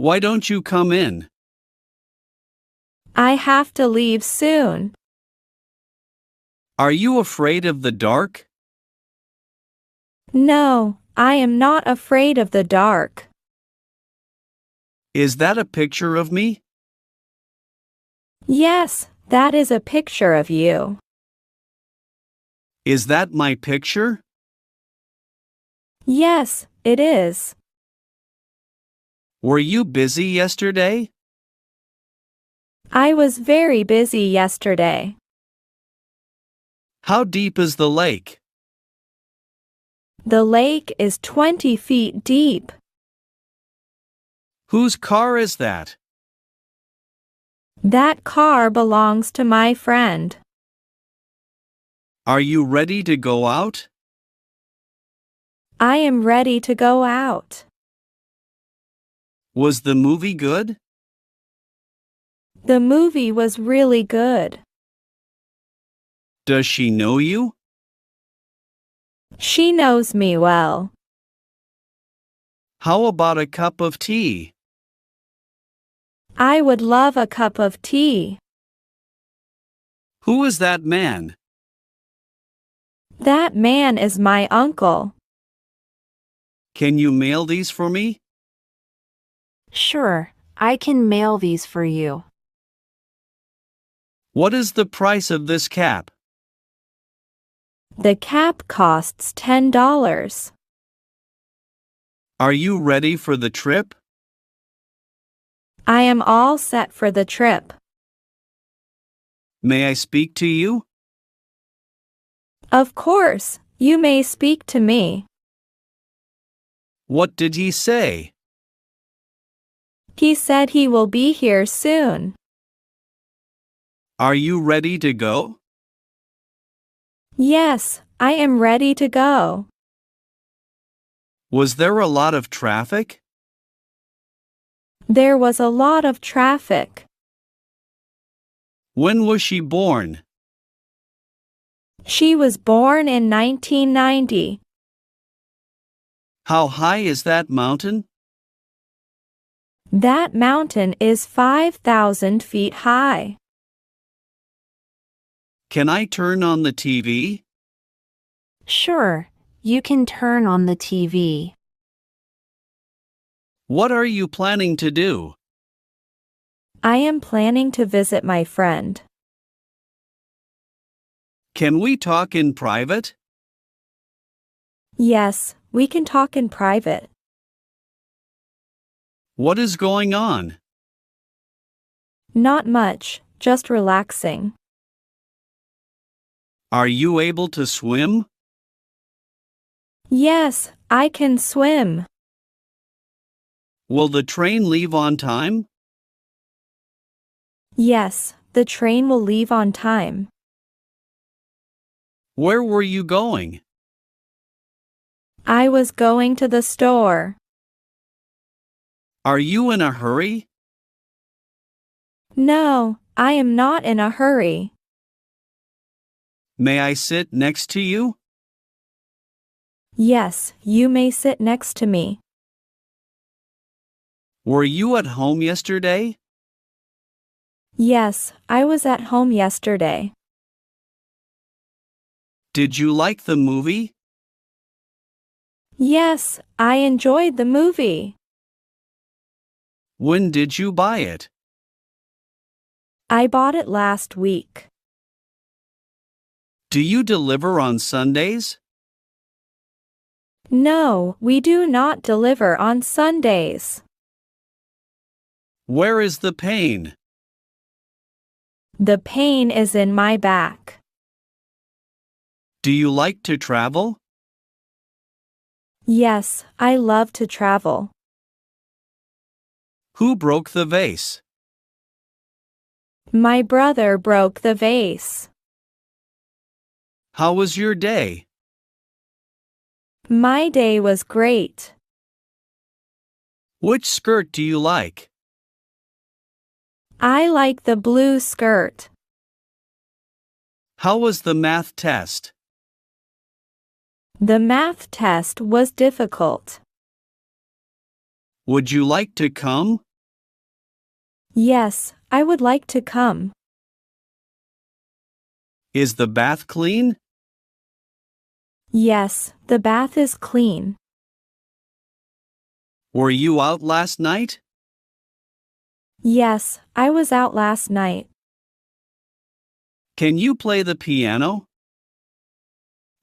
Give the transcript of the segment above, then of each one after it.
Why don't you come in? I have to leave soon. Are you afraid of the dark? No, I am not afraid of the dark. Is that a picture of me? Yes, that is a picture of you. Is that my picture? Yes, it is. Were you busy yesterday? I was very busy yesterday. How deep is the lake? The lake is 20 feet deep. Whose car is that? That car belongs to my friend. Are you ready to go out? I am ready to go out. Was the movie good? The movie was really good. Does she know you? She knows me well. How about a cup of tea? I would love a cup of tea. Who is that man? That man is my uncle. Can you mail these for me? Sure, I can mail these for you. What is the price of this cap? The cap costs $10. Are you ready for the trip? I am all set for the trip. May I speak to you? Of course, you may speak to me. What did he say? He said he will be here soon. Are you ready to go? Yes, I am ready to go. Was there a lot of traffic? There was a lot of traffic. When was she born? She was born in 1990. How high is that mountain? That mountain is 5,000 feet high. Can I turn on the TV? Sure, you can turn on the TV. What are you planning to do? I am planning to visit my friend. Can we talk in private? Yes, we can talk in private. What is going on? Not much, just relaxing. Are you able to swim? Yes, I can swim. Will the train leave on time? Yes, the train will leave on time. Where were you going? I was going to the store. Are you in a hurry? No, I am not in a hurry. May I sit next to you? Yes, you may sit next to me. Were you at home yesterday? Yes, I was at home yesterday. Did you like the movie? Yes, I enjoyed the movie. When did you buy it? I bought it last week. Do you deliver on Sundays? No, we do not deliver on Sundays. Where is the pain? The pain is in my back. Do you like to travel? Yes, I love to travel. Who broke the vase? My brother broke the vase. How was your day? My day was great. Which skirt do you like? I like the blue skirt. How was the math test? The math test was difficult. Would you like to come? Yes, I would like to come. Is the bath clean? Yes, the bath is clean. Were you out last night? Yes, I was out last night. Can you play the piano?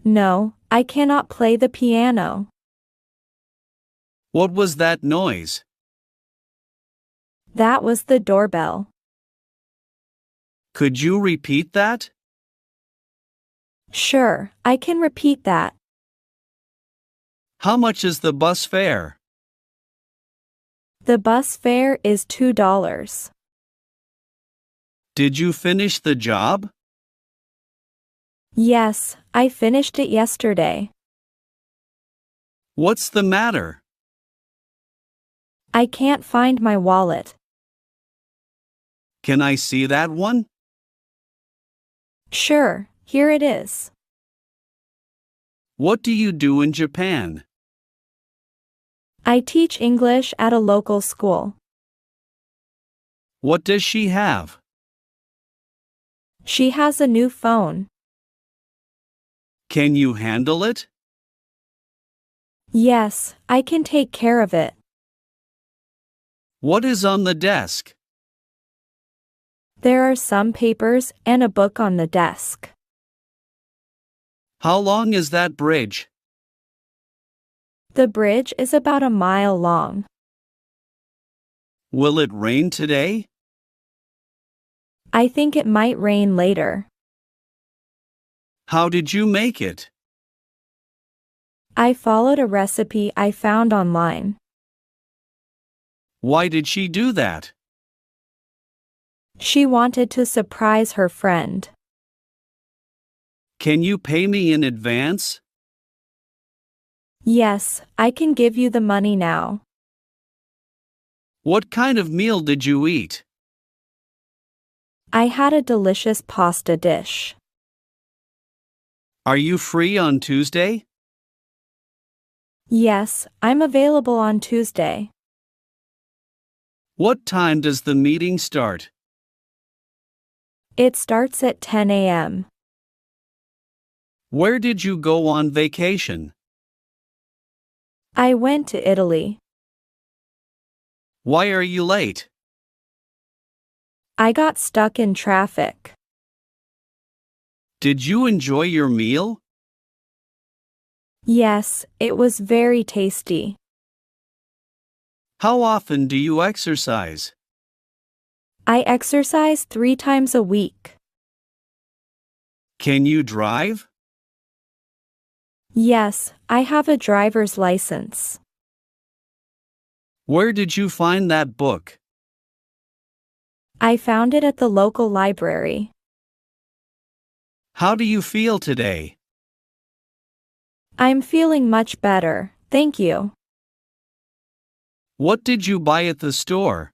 No, I cannot play the piano. What was that noise? That was the doorbell. Could you repeat that? Sure, I can repeat that. How much is the bus fare? The bus fare is $2. Did you finish the job? Yes, I finished it yesterday. What's the matter? I can't find my wallet. Can I see that one? Sure, here it is. What do you do in Japan? I teach English at a local school. What does she have? She has a new phone. Can you handle it? Yes, I can take care of it. What is on the desk? There are some papers and a book on the desk. How long is that bridge? The bridge is about a mile long. Will it rain today? I think it might rain later. How did you make it? I followed a recipe I found online. Why did she do that? She wanted to surprise her friend. Can you pay me in advance? Yes, I can give you the money now. What kind of meal did you eat? I had a delicious pasta dish. Are you free on Tuesday? Yes, I'm available on Tuesday. What time does the meeting start? It starts at 10 a.m. Where did you go on vacation? I went to Italy. Why are you late? I got stuck in traffic. Did you enjoy your meal? Yes, it was very tasty. How often do you exercise? I exercise 3 times a week. Can you drive? Yes, I have a driver's license. Where did you find that book? I found it at the local library. How do you feel today? I'm feeling much better, thank you. What did you buy at the store?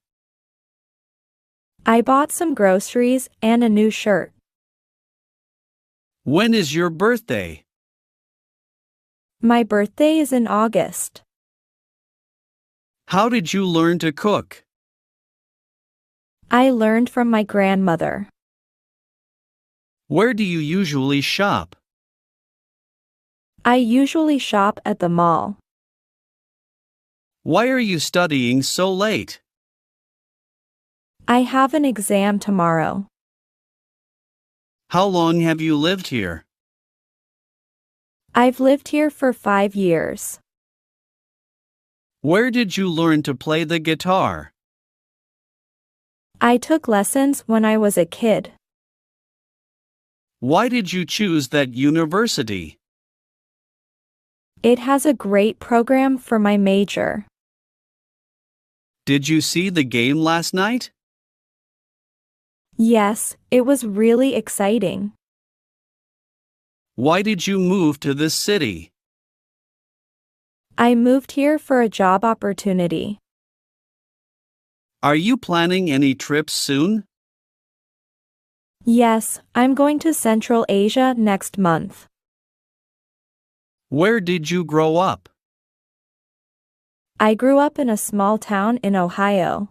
I bought some groceries and a new shirt. When is your birthday? My birthday is in August. How did you learn to cook? I learned from my grandmother. Where do you usually shop? I usually shop at the mall. Why are you studying so late? I have an exam tomorrow. How long have you lived here? I've lived here for 5 years. Where did you learn to play the guitar? I took lessons when I was a kid. Why did you choose that university? It has a great program for my major. Did you see the game last night? Yes, it was really exciting. Why did you move to this city? I moved here for a job opportunity. Are you planning any trips soon? Yes, I'm going to Central Asia next month. Where did you grow up? I grew up in a small town in Ohio.